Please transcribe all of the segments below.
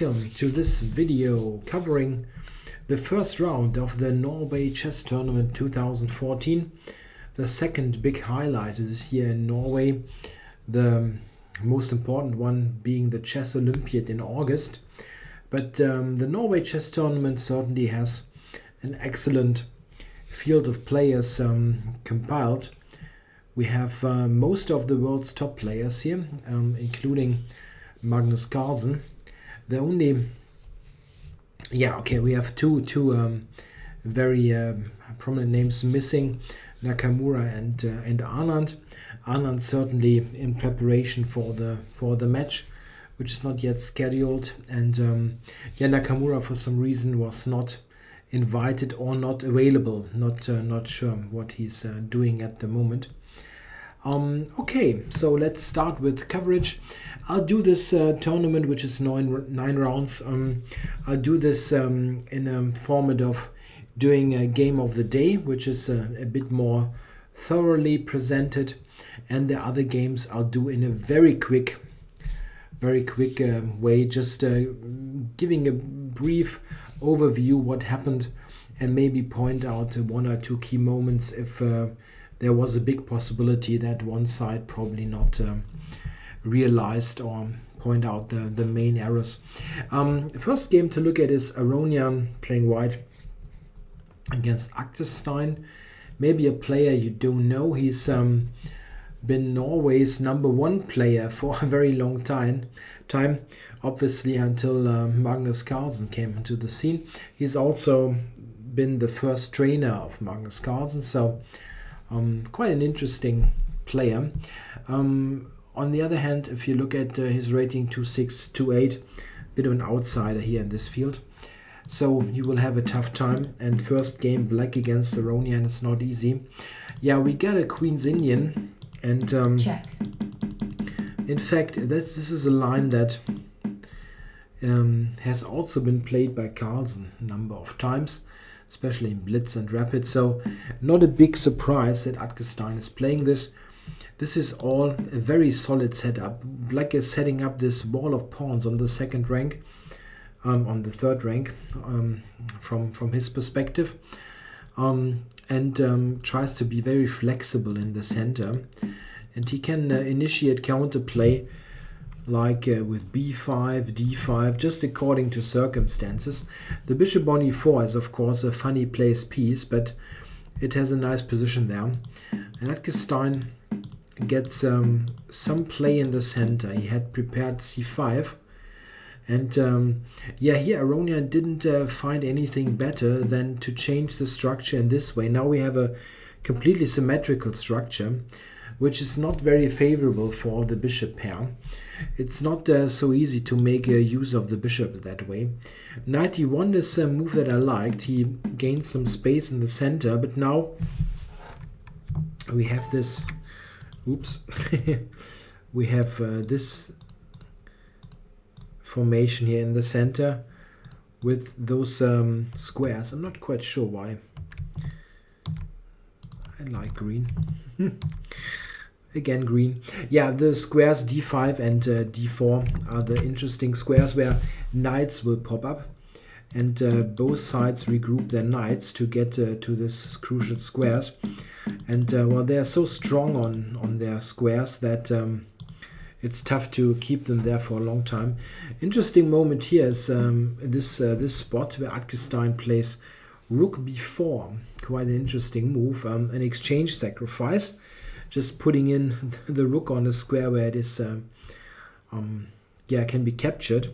welcome to this video covering the first round of the Norway Chess Tournament 2014. The second big highlight this year in Norway, the most important one being the Chess Olympiad in August. But the Norway Chess Tournament certainly has an excellent field of players compiled. We have most of the world's top players here, including Magnus Carlsen. The only, we have two very prominent names missing, Nakamura and Anand. Anand certainly in preparation for the match, which is not yet scheduled, and Nakamura for some reason was not invited or not available. Not sure what he's doing at the moment. Okay, so let's start with coverage. I'll do this tournament, which is nine rounds. I'll do this in a format of doing a game of the day, which is a bit more thoroughly presented, and the other games I'll do in a very quick way, just giving a brief overview what happened and maybe point out one or two key moments if there was a big possibility that one side probably not realized, or point out the main errors. First game to look at is Caruana playing white against Aktestein. Maybe a player you don't know. He's been Norway's #1 player for a very long time, obviously until Magnus Carlsen came into the scene. He's also been the first trainer of Magnus Carlsen, so quite an interesting player. On the other hand, if you look at his rating 2.6, 2.8, bit of an outsider here in this field. So you will have a tough time. And first game, black against Caruana, and it's not easy. Yeah, we got a Queen's Indian. And check. In fact, this is a line that has also been played by Carlsen a number of times, especially in Blitz and Rapid. So not a big surprise that Aktestein is playing this. This is all a very solid setup. Black is setting up this wall of pawns on the second rank, on the third rank, from his perspective, and tries to be very flexible in the center. And he can initiate counterplay like with b5, d5, just according to circumstances. The bishop on e4 is of course a funny placed piece, but it has a nice position there. And Aktestein gets some play in the center. He had prepared c5, and here Caruana didn't find anything better than to change the structure in this way. Now we have a completely symmetrical structure, which is not very favorable for the bishop pair. It's not so easy to make use of the bishop that way. Knight e1 is a move that I liked. He gained some space in the center, but now we have this. Oops, we have this formation here in the center with those squares. I'm not quite sure why. I like green. Again green. Yeah, the squares d5 and d4 are the interesting squares where knights will pop up, and both sides regroup their knights to get to this crucial squares. And well, they are so strong on their squares that it's tough to keep them there for a long time. Interesting moment here is this spot where Aktestein plays rook b4. Quite an interesting move, an exchange sacrifice, just putting in the rook on a square where it is can be captured.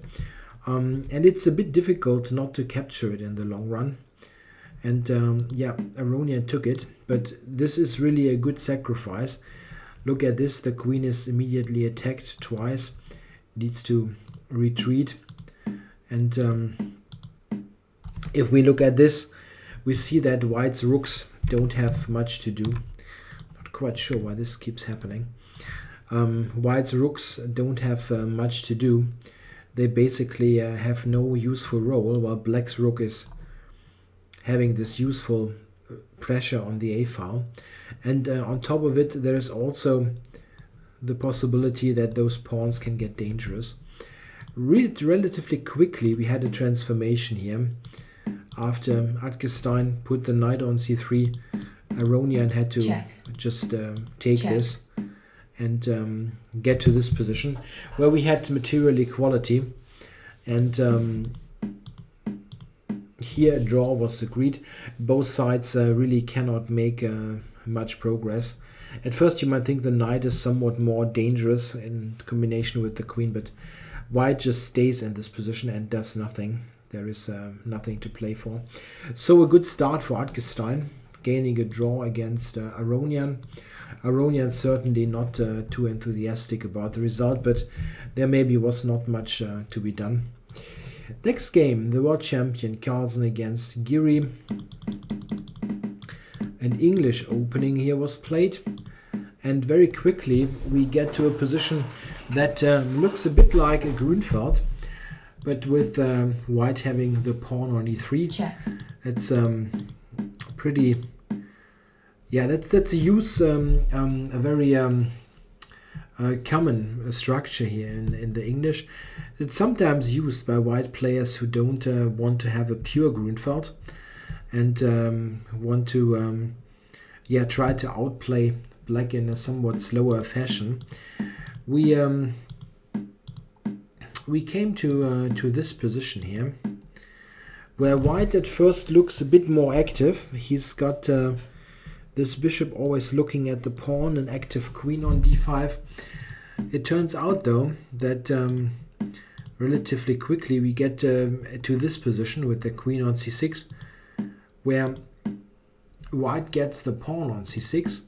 And it's a bit difficult not to capture it in the long run. And Caruana took it, but this is really a good sacrifice. Look at this, the queen is immediately attacked twice, needs to retreat. And if we look at this, we see that white's rooks don't have much to do. Not quite sure why this keeps happening. White's rooks don't have much to do. They basically have no useful role, while black's rook is having this useful pressure on the a file. And on top of it, there is also the possibility that those pawns can get dangerous. Relatively quickly we had a transformation here. After Wittgenstein put the knight on c3, Aronian had to just take this and get to this position where we had material equality, and here a draw was agreed. Both sides really cannot make much progress. At first you might think the knight is somewhat more dangerous in combination with the queen, but white just stays in this position and does nothing. There is nothing to play for. So a good start for Wittgenstein, gaining a draw against Aronian. Aronian certainly not too enthusiastic about the result, but there maybe was not much to be done. Next game, the world champion Carlsen against Giri. An English opening here was played, and very quickly we get to a position that looks a bit like a Grünfeld, but with white having the pawn on e3. Check. It's pretty, yeah, that's a use a very common structure here in the English. It's sometimes used by white players who don't want to have a pure Grünfeld and want to try to outplay black in a somewhat slower fashion. We came to this position here, where white at first looks a bit more active. He's got this bishop always looking at the pawn, an active queen on d5. It turns out though that relatively quickly we get to this position with the queen on c6, where white gets the pawn on c6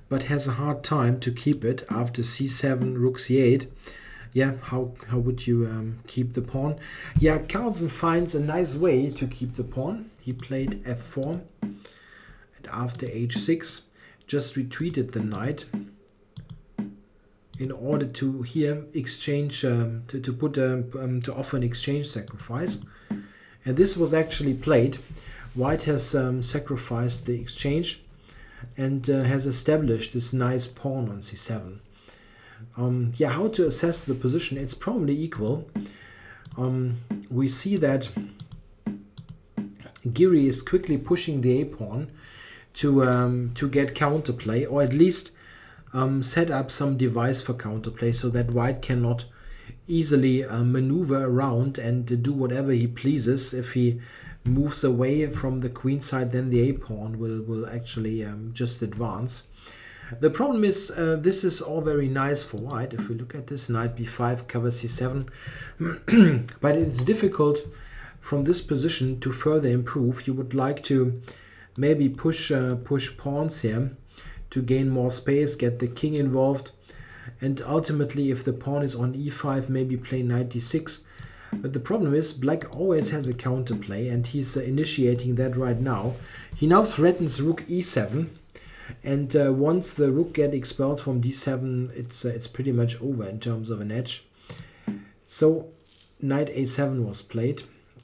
but has a hard time to keep it after c7, rook c8. Yeah, how would you keep the pawn? Yeah, Carlsen finds a nice way to keep the pawn. He played f4, and after h6 just retreated the knight in order to here exchange to offer an exchange sacrifice. And this was actually played. White has sacrificed the exchange and has established this nice pawn on c7. How to assess the position? It's probably equal. We see that Giri is quickly pushing the a-pawn to get counterplay, or at least set up some device for counterplay so that white cannot easily maneuver around and do whatever he pleases. If he moves away from the queen side, then the a-pawn will actually just advance. The problem is this is all very nice for white. If we look at this, knight b5 covers c7, but it's difficult from this position to further improve. You would like to maybe push pawns here to gain more space, get the king involved, and ultimately if the pawn is on e5, maybe play knight d6. But the problem is black always has a counterplay, and he's initiating that right now. He now threatens rook e7, and once the rook get expelled from d7, it's pretty much over in terms of an edge. So knight a7 was played,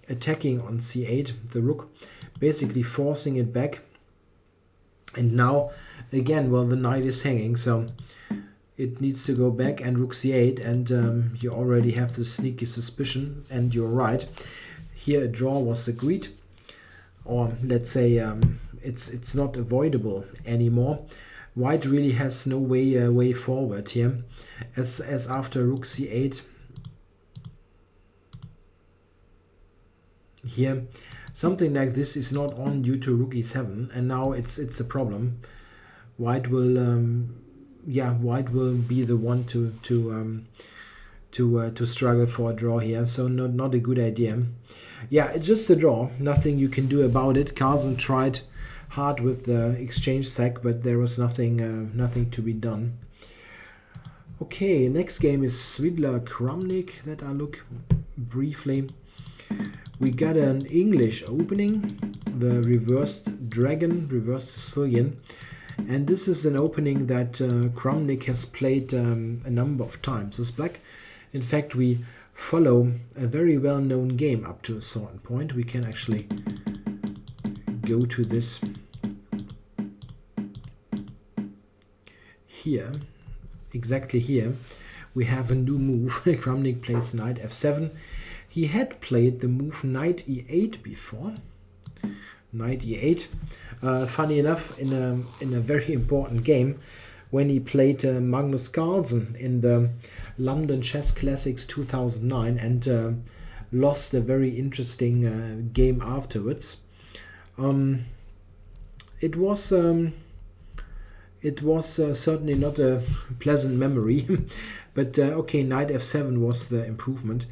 attacking on c8 the rook, basically forcing it back. And now again, well, the knight is hanging, so it needs to go back, and rook c8, and you already have the sneaky suspicion, and you're right. Here a draw was agreed, or let's say it's not avoidable anymore. White really has no way forward here, as after rook c8 here something like this is not on due to rook e7, and now it's a problem. White will white will be the one to struggle for a draw here, so not a good idea. Yeah, it's just a draw, nothing you can do about it. Carlsen tried hard with the exchange sack, but there was nothing to be done. Okay, next game is Swidler Kramnik that I look briefly. We got an English opening, the reversed dragon, reversed Sicilian. And this is an opening that Kramnik has played a number of times as black. In fact, we follow a very well-known game up to a certain point. We can actually go to this here, exactly here, we have a new move. Kramnik plays knight f7. He had played the move knight e8 before. Knight e8. Funny enough, in a very important game, when he played Magnus Carlsen in the London Chess Classics 2009 and lost a very interesting game afterwards. It was certainly not a pleasant memory, but okay, knight f7 was the improvement,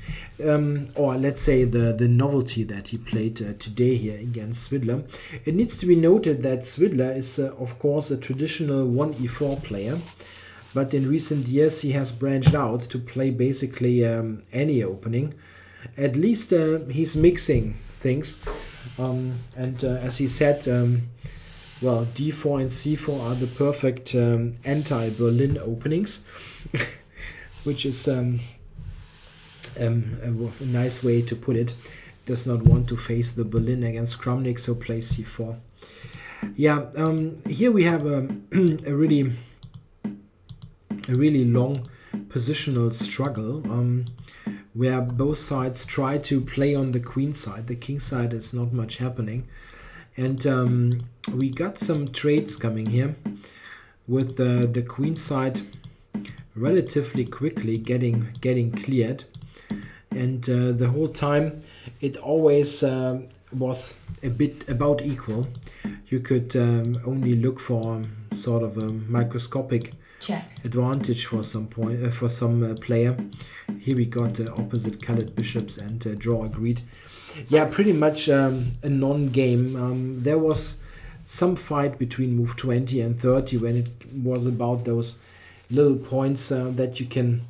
or let's say the novelty that he played today here against Swidler. It needs to be noted that Swidler is of course a traditional 1e4 player, but in recent years he has branched out to play basically any opening. At least he's mixing things, and as he said, well, d4 and c4 are the perfect anti-Berlin openings, which is a nice way to put it. Does not want to face the Berlin against Kramnik, so plays c4. Yeah, here we have a really long positional struggle, where both sides try to play on the queen side. The king side is not much happening. And we got some trades coming here with the queen side relatively quickly getting cleared, and the whole time it always was a bit about equal. You could only look for sort of a microscopic advantage for some player. Here we got opposite colored bishops and draw agreed. Yeah, pretty much a non-game. There was some fight between move 20 and 30 when it was about those little points that you can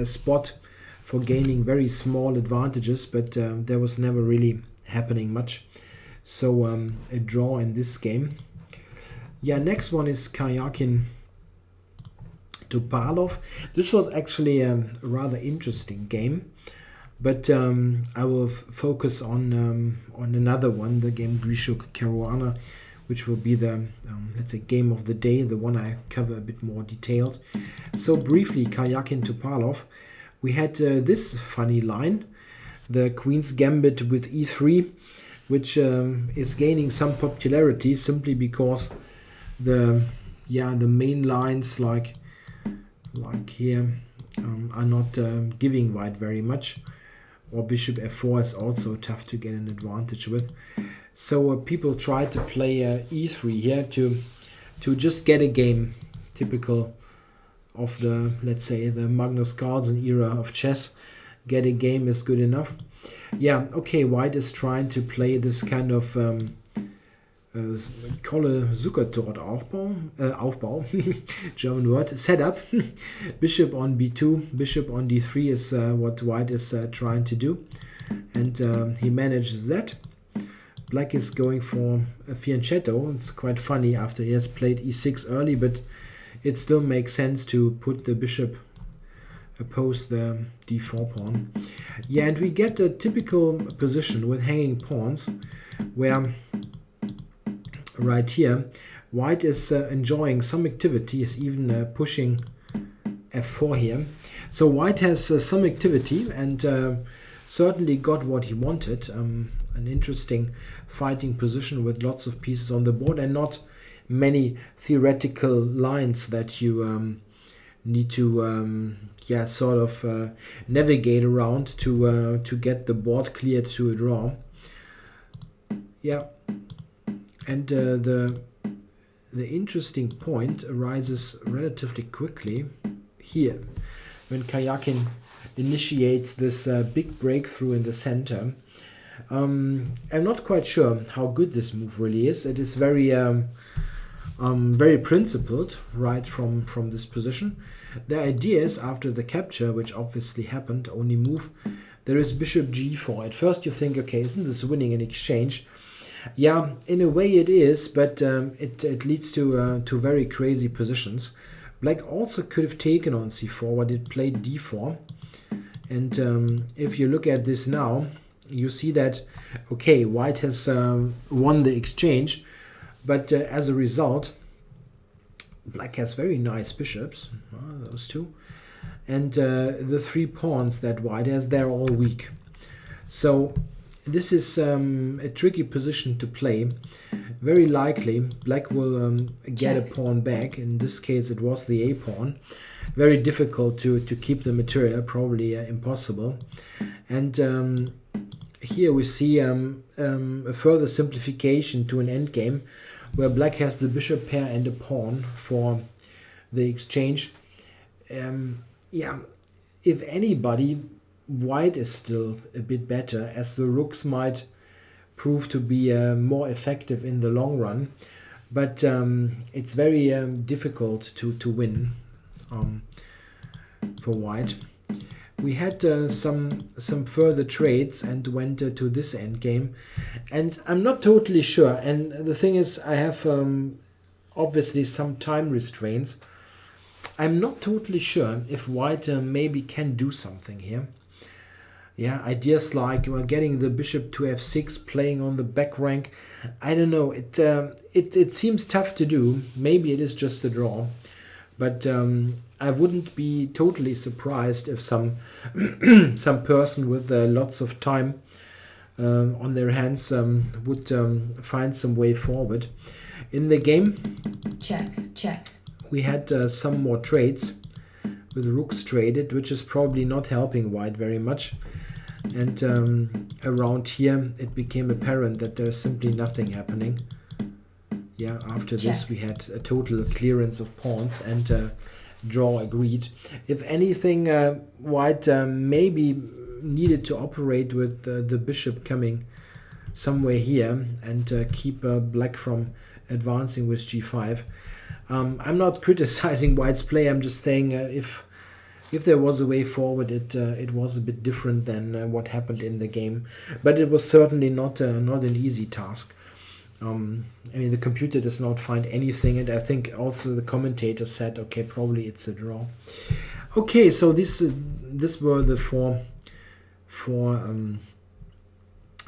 spot for gaining very small advantages, but there was never really happening much. So a draw in this game. Yeah, next one is Karyakin to Palov. This was actually a rather interesting game. But I will focus on another one, the game Grischuk Caruana, which will be the let's say game of the day, the one I cover a bit more detailed. So briefly, Karyakin to Palov, we had this funny line, the Queen's Gambit with e3, which is gaining some popularity simply because the main lines like here are not giving white very much. Or bishop f4 is also tough to get an advantage with. So people try to play e3 here to just get a game, typical of the, let's say, the Magnus Carlsen era of chess. Get a game is good enough. Yeah, okay, white is trying to play this kind of Kolle Zuckertort Aufbau, German word, setup. Bishop on b2, bishop on d3 is what white is trying to do, and he manages that. Black is going for a fianchetto. It's quite funny after he has played e6 early, but it still makes sense to put the bishop opposed the d4 pawn. Yeah, and we get a typical position with hanging pawns where right here white is enjoying some activity, is even pushing f4 here. So white has some activity and certainly got what he wanted, an interesting fighting position with lots of pieces on the board and not many theoretical lines that you need to sort of navigate around to get the board cleared to a draw. Yeah, and the interesting point arises relatively quickly here when Karyakin initiates this big breakthrough in the center. I'm not quite sure how good this move really is. It is very very principled right from this position. The idea is, after the capture, which obviously happened, only move, there is bishop g4. At first you think, okay, isn't this winning an exchange? Yeah, in a way it is, but it leads to very crazy positions. Black also could have taken on c4, but it played d4. And if you look at this now, you see that, okay, white has won the exchange, but as a result, black has very nice bishops, those two. And the 3 pawns that white has, they're all weak. So this is a tricky position to play. Very likely black will get a pawn back. In this case it was the a pawn. Very difficult to keep the material, probably impossible. And here we see a further simplification to an endgame where black has the bishop pair and a pawn for the exchange. Yeah, if anybody, white is still a bit better, as the rooks might prove to be more effective in the long run. But it's very difficult to win for white. We had some further trades and went to this endgame, and I'm not totally sure. And the thing is, I have obviously some time restraints. I'm not totally sure if white maybe can do something here. Yeah, ideas like getting the bishop to f6, playing on the back rank. I don't know. It seems tough to do. Maybe it is just a draw, but I wouldn't be totally surprised if some person with lots of time on their hands would find some way forward. In the game, check. We had some more trades with rooks traded, which is probably not helping white very much. And around here it became apparent that there's simply nothing happening. Yeah, after this we had a total clearance of pawns and draw agreed. If anything, white maybe needed to operate with the bishop coming somewhere here and keep black from advancing with g5. I'm not criticizing white's play. I'm just saying if there was a way forward, it was a bit different than what happened in the game. But it was certainly not an easy task. I mean, the computer does not find anything, and I think also the commentator said, okay, probably it's a draw. Okay, so this were the four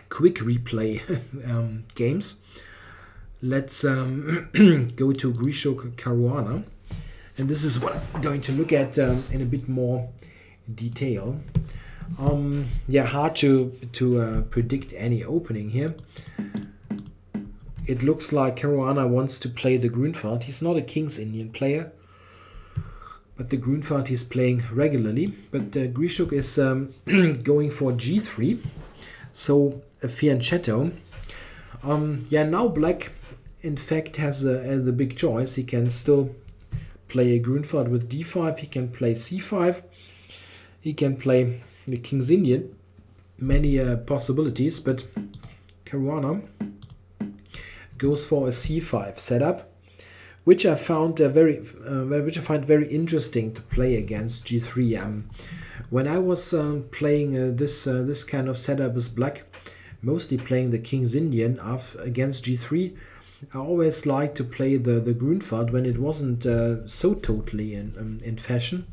quick replay games. Let's go to Grischuk Caruana, and this is what I'm going to look at in a bit more detail. Yeah, hard to predict any opening here. It looks like Caruana wants to play the Grünfeld. He's not a King's Indian player, but the Grünfeld he's playing regularly. But Grischuk is going for g3, so a fianchetto. Yeah, now black in fact has a big choice. He can still play a Grünfeld with d5. He can play c5. He can play the King's Indian. Many possibilities, but Caruana goes for a c5 setup, which I found very interesting to play against g3. When I was playing this kind of setup as black, mostly playing the King's Indian against g3, I always liked to play the Grünfeld when it wasn't so totally in fashion.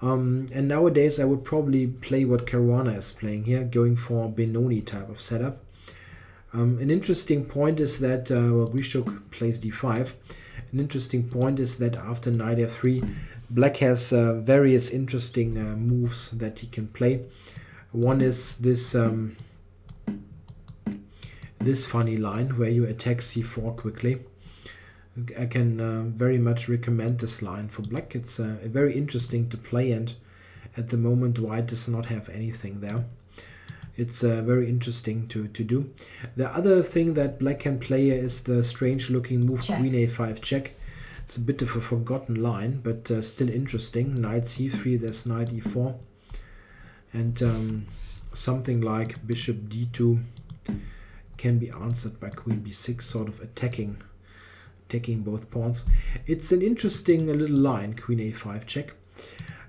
And nowadays I would probably play what Caruana is playing here, going for Benoni type of setup. An interesting point is that Grischuk plays d5. An interesting point is that after knight f3, black has various interesting moves that he can play. One is this this funny line where you attack c4 quickly. I can very much recommend this line for black. It's very interesting to play, and at the moment white does not have anything there. It's very interesting to do. The other thing that black can play is the strange looking move queen a5 check. It's a bit of a forgotten line, but still interesting. Knight c3, there's knight e4. And something like bishop d2 can be answered by queen b6, sort of attacking both pawns. It's an interesting little line, queen a5 check.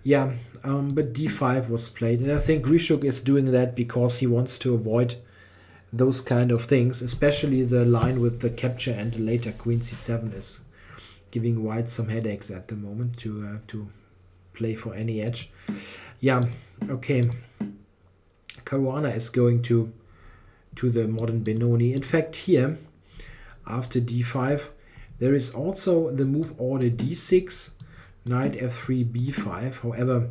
Yeah, but d5 was played, and I think Grischuk is doing that because he wants to avoid those kind of things, especially the line with the capture and later queen c7 is giving white some headaches at the moment to play for any edge. Yeah, okay. Caruana is going to the modern Benoni. In fact, here, after d5, There is also the move order d6, knight f3, b5. However,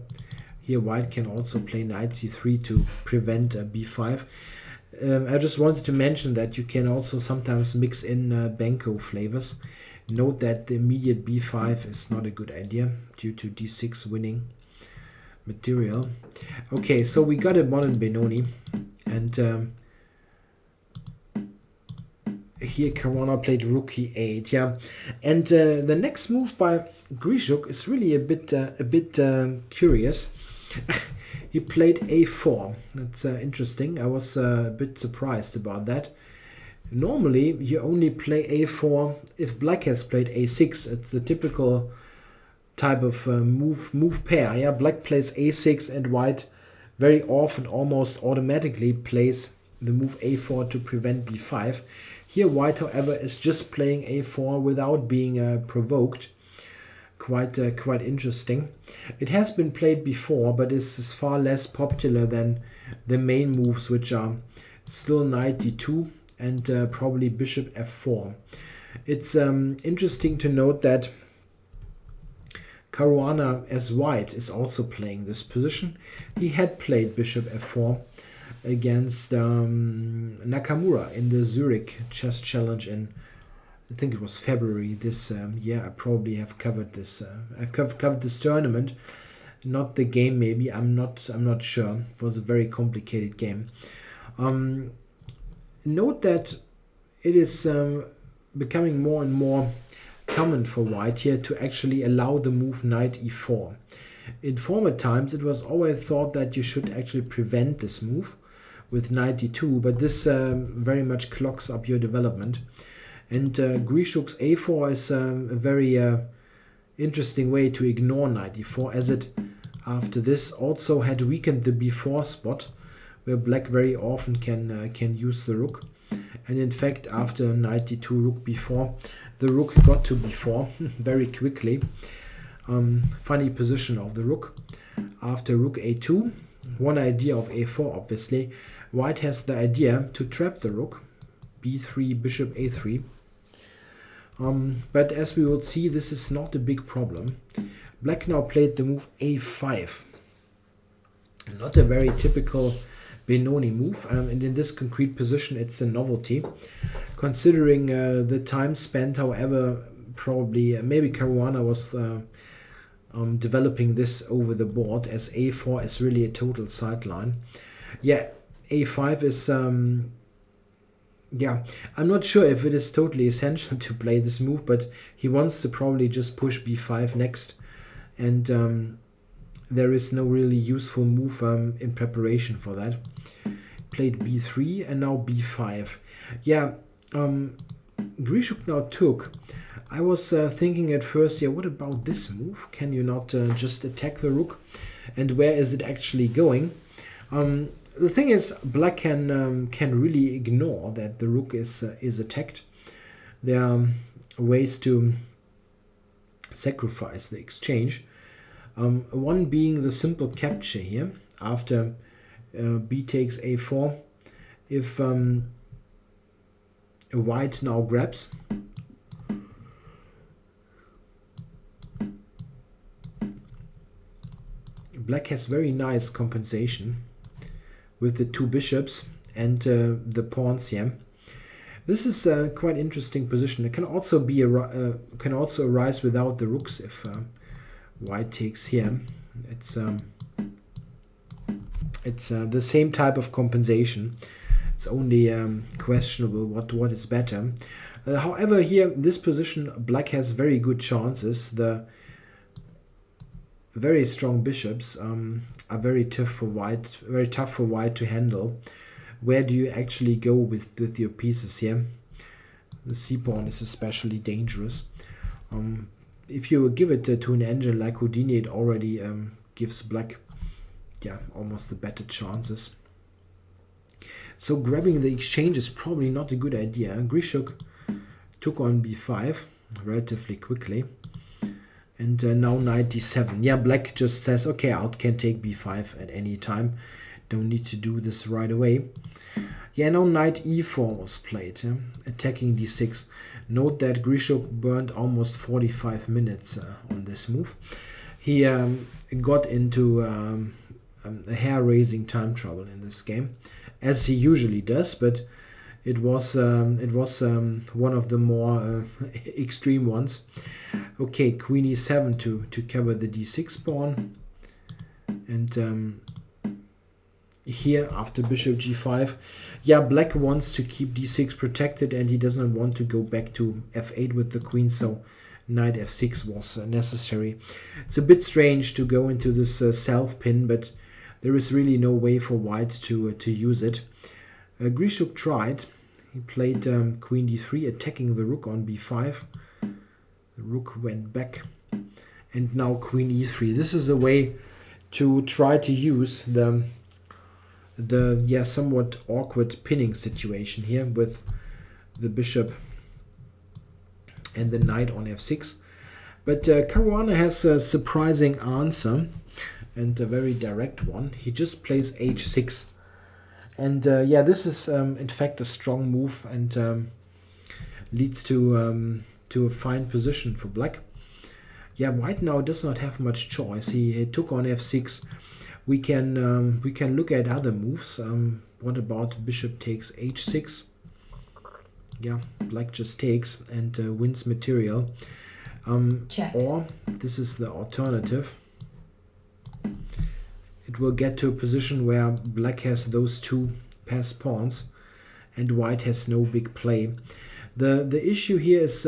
here white can also play knight c3 to prevent b5. I just wanted to mention that you can also sometimes mix in Benko flavors. Note that the immediate b5 is not a good idea due to d6 winning material. Okay, so we got a modern Benoni, and here Caruana played rook e8, yeah. And the next move by Grischuk is really a bit curious. He played a4. That's interesting. I was a bit surprised about that. Normally, you only play a4 if black has played a6. It's the typical type of move pair. Yeah, black plays a6 and white very often, almost automatically, plays the move a4 to prevent b5. Here, white, however, is just playing a4 without being provoked. Quite interesting. It has been played before, but is far less popular than the main moves, which are still knight d2 and probably bishop f4. It's interesting to note that Caruana as white is also playing this position. He had played bishop f4 against Nakamura in the Zurich chess challenge in, I think it was February this year. I probably have covered this. I've covered this tournament, not the game. Maybe I'm not sure. It was a very complicated game. Note that it is becoming more and more common for white here to actually allow the move knight e4. In former times, it was always thought that you should actually prevent this move with knight d2, but this very much clogs up your development. And Grischuk's a4 is a very interesting way to ignore knight e4, as it, after this, also had weakened the b4 spot, where black very often can use the rook. And in fact, after knight d2, rook b4, the rook got to b4 very quickly. Funny position of the rook. After rook a2, one idea of a4, obviously, white has the idea to trap the rook, b3, bishop a3. But as we will see, this is not a big problem. Black now played the move a5. Not a very typical Benoni move, and in this concrete position it's a novelty. Considering the time spent, however, probably maybe Caruana was developing this over the board, as a4 is really a total sideline. Yeah, a5 is yeah, I'm not sure if it is totally essential to play this move, but he wants to probably just push b5 next, and there is no really useful move in preparation for that. Played b3 and now b5. Yeah, Grischuk now took. I was thinking at first, yeah, what about this move? Can you not just attack the rook? And where is it actually going? The thing is, black can really ignore that the rook is attacked. There are ways to sacrifice the exchange. One being the simple capture here after b takes a4. If white now grabs, black has very nice compensation with the two bishops and the pawns here. This is a quite interesting position. It can also be can also arise without the rooks if white takes here. It's the same type of compensation. It's only questionable what is better. However, here in this position, black has very good chances. The very strong bishops are very tough for white to handle. Where do you actually go with your pieces here? The c-pawn is especially dangerous. If you give it to an engine like Houdini, it already gives black, yeah, almost the better chances. So grabbing the exchange is probably not a good idea. Grischuk took on b5 relatively quickly. And now knight d7. Yeah, black just says, okay, I can take b5 at any time. Don't need to do this right away. Yeah, now knight e4 was played, attacking d6. Note that Grischuk burned almost 45 minutes on this move. He got into a hair-raising time trouble in this game, as he usually does, but it was one of the more extreme ones. Okay, queen e7 to cover the d6 pawn, and here after bishop g5, yeah, black wants to keep d6 protected and he doesn't want to go back to f8 with the queen, so knight f6 was necessary. It's a bit strange to go into this self pin, but there is really no way for white to use it. Grischuk tried. He played queen d3, attacking the rook on b5. The rook went back, and now queen e3. This is a way to try to use the somewhat awkward pinning situation here with the bishop and the knight on f6. But Caruana has a surprising answer and a very direct one. He just plays h6. And yeah, this is in fact a strong move and leads to a fine position for black. Yeah, white now does not have much choice. He took on f6. We can look at other moves. What about bishop takes h6? Yeah, black just takes and wins material. Or this is the alternative. It will get to a position where black has those two passed pawns and white has no big play. The issue here is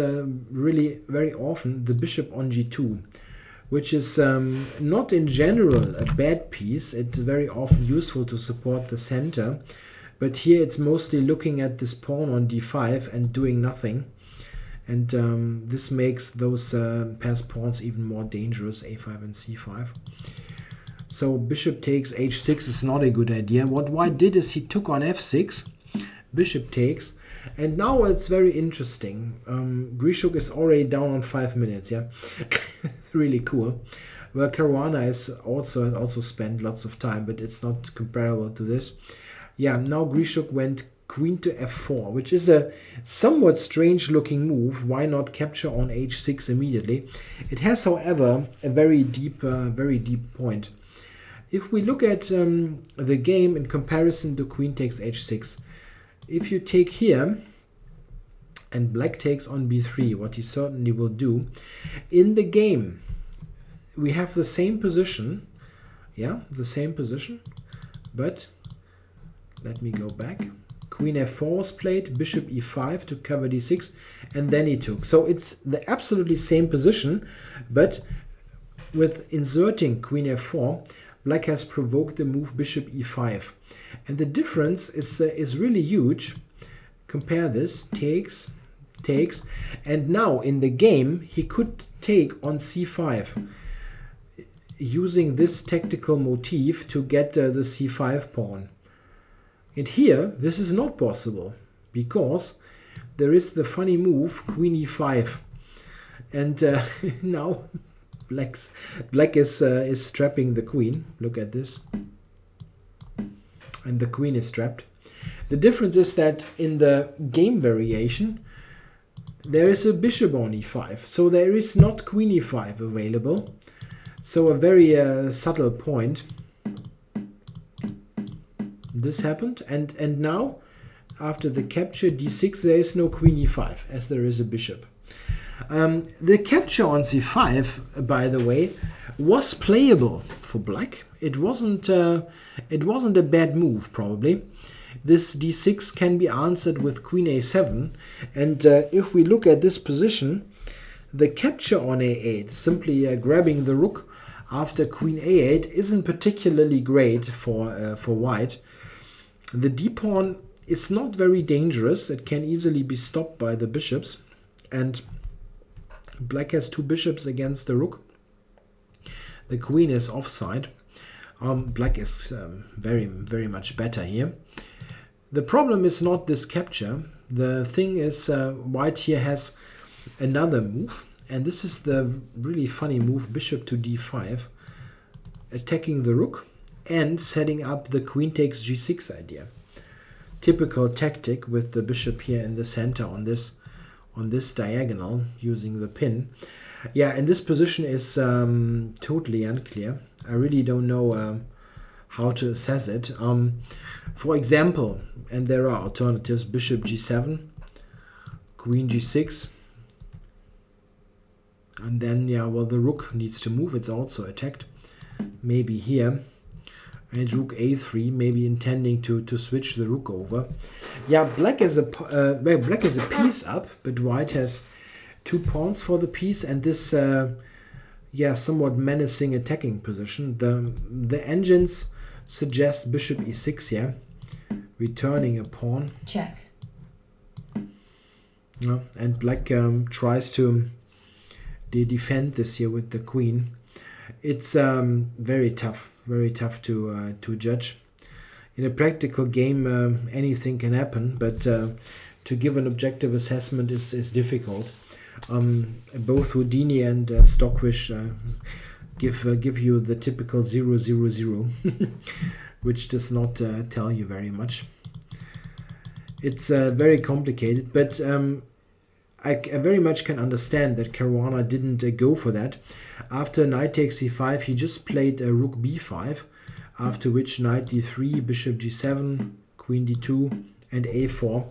really very often the bishop on g2, which is not in general a bad piece. It's very often useful to support the center, but here it's mostly looking at this pawn on d5 and doing nothing. And this makes those passed pawns even more dangerous, a5 and c5. So bishop takes h6 is not a good idea. What white did is he took on f6, bishop takes, and now it's very interesting. Grischuk is already down on 5 minutes, yeah. Really cool. Well, Caruana has also spent lots of time, but it's not comparable to this. Yeah, now Grischuk went queen to f4, which is a somewhat strange looking move. Why not capture on h6 immediately? It has, however, a very deep point. If we look at the game in comparison to queen takes h6, if you take here and black takes on b3, what he certainly will do, in the game we have the same position, yeah, the same position, but let me go back. Queen f4 was played, bishop e5 to cover d6, and then he took. So it's the absolutely same position, but with inserting queen f4, black has provoked the move bishop e5. And the difference is really huge. Compare this, takes, and now in the game he could take on c5, using this tactical motif to get the c5 pawn. And here this is not possible, because there is the funny move queen e5, and now black is trapping the queen. Look at this, and the queen is trapped. The difference is that in the game variation there is a bishop on e5, so there is not queen e5 available. So a very subtle point. This happened, and now after the capture d6 there is no queen e5 as there is a bishop. The capture on c5, by the way, was playable for black. It wasn't a bad move, probably. This d6 can be answered with queen a7, and if we look at this position, the capture on a8, simply grabbing the rook after queen a8, isn't particularly great for white. The d-pawn is not very dangerous. It can easily be stopped by the bishops, and black has two bishops against the rook. The queen is offside. Black is very much better here. The problem is not this capture. The thing is, white here has another move, and this is the really funny move, bishop to d5, attacking the rook and setting up the queen takes g6 idea. Typical tactic with the bishop here in the center on this diagonal using the pin. Yeah, and this position is totally unclear. I really don't know how to assess it. For example, and there are alternatives, bishop g7, queen g6, and then, yeah, well, the rook needs to move. It's also attacked. Maybe here. And rook a3, maybe intending to switch the rook over. Yeah, black is a piece up, but white has 2 pawns for the piece, and this yeah, somewhat menacing attacking position. The engines suggest bishop e6 here, returning a pawn. Check. Yeah, and black tries to defend this here with the queen. It's very tough to judge. In a practical game, anything can happen, but to give an objective assessment is difficult. Both Houdini and Stockfish give you the typical 0-0-0, which does not tell you very much. It's very complicated, but I very much can understand that Caruana didn't go for that. After knight takes c5, he just played rook b5, after which knight d3, bishop g7, queen d2, and a4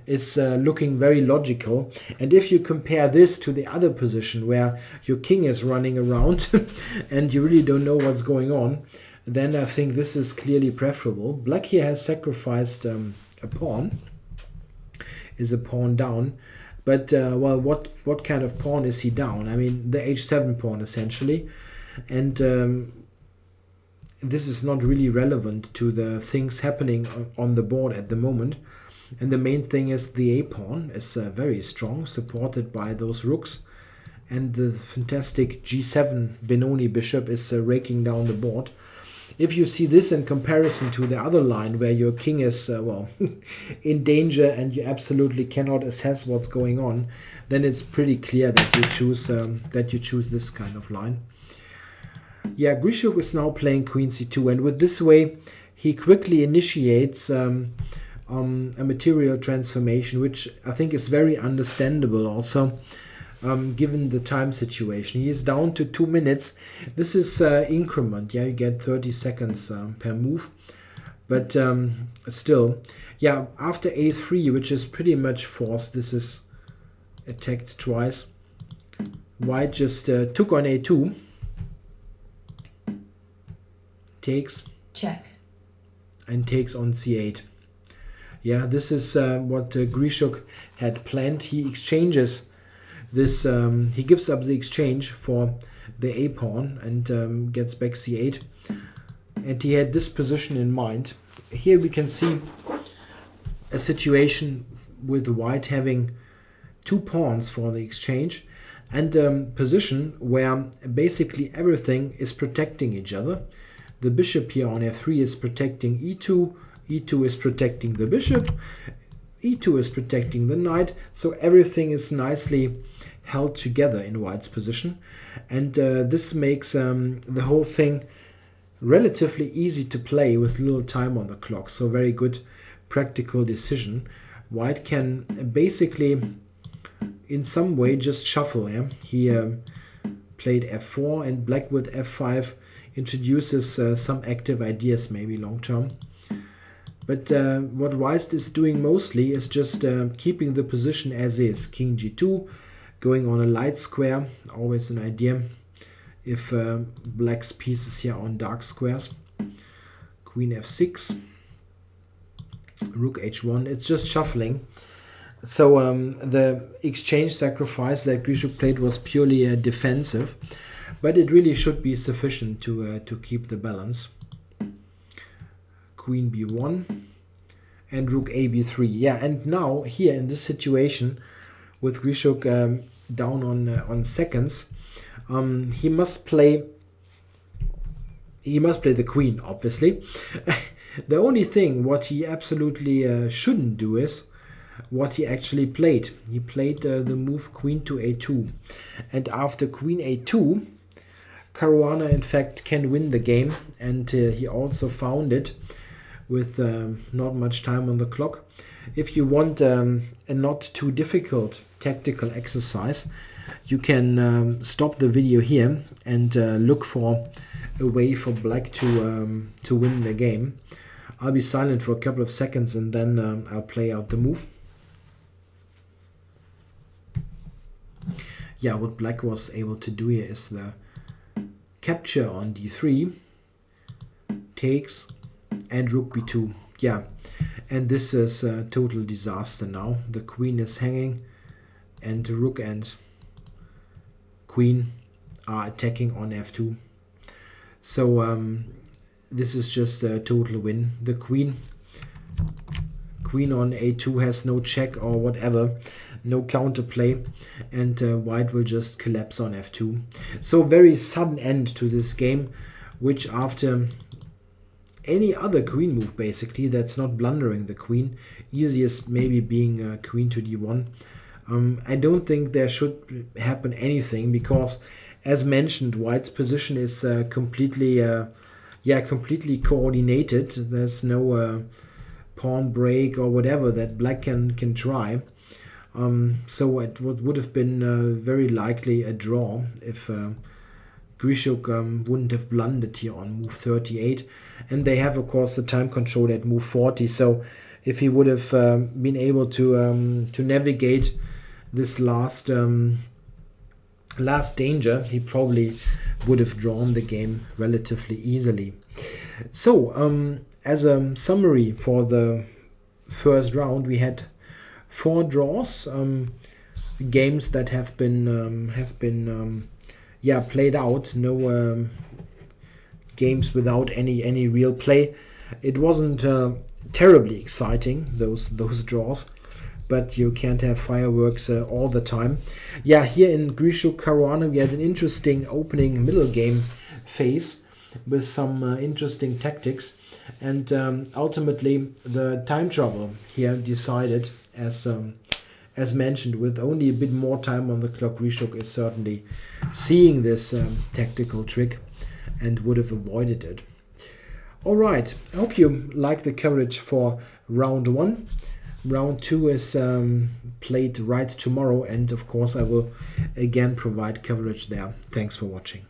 is looking very logical. And if you compare this to the other position where your king is running around and you really don't know what's going on, then I think this is clearly preferable. Black here has sacrificed a pawn, is a pawn down. But, well, what kind of pawn is he down? I mean, the h7 pawn, essentially. And this is not really relevant to the things happening on the board at the moment. And the main thing is the a pawn is very strong, supported by those rooks. And the fantastic g7 Benoni bishop is raking down the board. If you see this in comparison to the other line where your king is, well, in danger and you absolutely cannot assess what's going on, then it's pretty clear that you choose this kind of line. Yeah, Grischuk is now playing queen c2, and with this way he quickly initiates a material transformation, which I think is very understandable also. Given the time situation. He is down to 2 minutes. This is increment. Yeah, you get 30 seconds per move. But still, yeah, after a3, which is pretty much forced, this is attacked twice. White just took on a2. Takes. Check. And takes on c8. Yeah, this is what Grischuk had planned. He exchanges this, he gives up the exchange for the a pawn and gets back c8, and he had this position in mind. Here we can see a situation with white having 2 pawns for the exchange, and a position where basically everything is protecting each other. The bishop here on f3 is protecting e2, e2 is protecting the bishop, e2 is protecting the knight, so everything is nicely held together in white's position, and this makes the whole thing relatively easy to play with little time on the clock. So very good practical decision. White can basically in some way just shuffle. Yeah? He played f4, and black with f5 introduces some active ideas, maybe long term. But what white is doing mostly is just keeping the position as is. King g2, going on a light square, always an idea if black's pieces here on dark squares. Queen f6, rook h1, it's just shuffling. So the exchange sacrifice that Grischuk played was purely defensive, but it really should be sufficient to keep the balance. Queen b1 and rook a b3. Yeah, and now here in this situation with Grischuk down on seconds, he must play the queen, obviously. The only thing what he absolutely shouldn't do is what he actually played. He played the move queen to a2, and after queen a2, Caruana in fact can win the game, and he also found it with not much time on the clock. If you want a not too difficult tactical exercise, you can stop the video here and look for a way for black to win the game. I'll be silent for a couple of seconds and then I'll play out the move. Yeah, what black was able to do here is the capture on d3, takes, and rook b2. Yeah, and this is a total disaster now. The queen is hanging and the rook and queen are attacking on f2. So this is just a total win. The queen on a2 has no check or whatever, no counterplay, and white will just collapse on f2. So very sudden end to this game, which after any other queen move basically that's not blundering the queen, easiest maybe being queen to d1. I don't think there should happen anything, because as mentioned, white's position is completely coordinated. There's no pawn break or whatever that black can try. So it would have been very likely a draw if Grischuk wouldn't have blundered here on move 38. And they have, of course, the time control at move 40. So if he would have been able to navigate this last danger, he probably would have drawn the game relatively easily. So as a summary for the first round, we had 4 draws, games that have been played out. No games without any real play. It wasn't terribly exciting, those draws, but you can't have fireworks all the time. Yeah, here in Grischuk Caruana we had an interesting opening middle game phase with some interesting tactics, and ultimately the time trouble here decided, as mentioned. With only a bit more time on the clock, Grischuk is certainly seeing this tactical trick and would have avoided it. Alright, I hope you like the coverage for round 1. Round 2 is played right tomorrow, and of course I will again provide coverage there. Thanks for watching.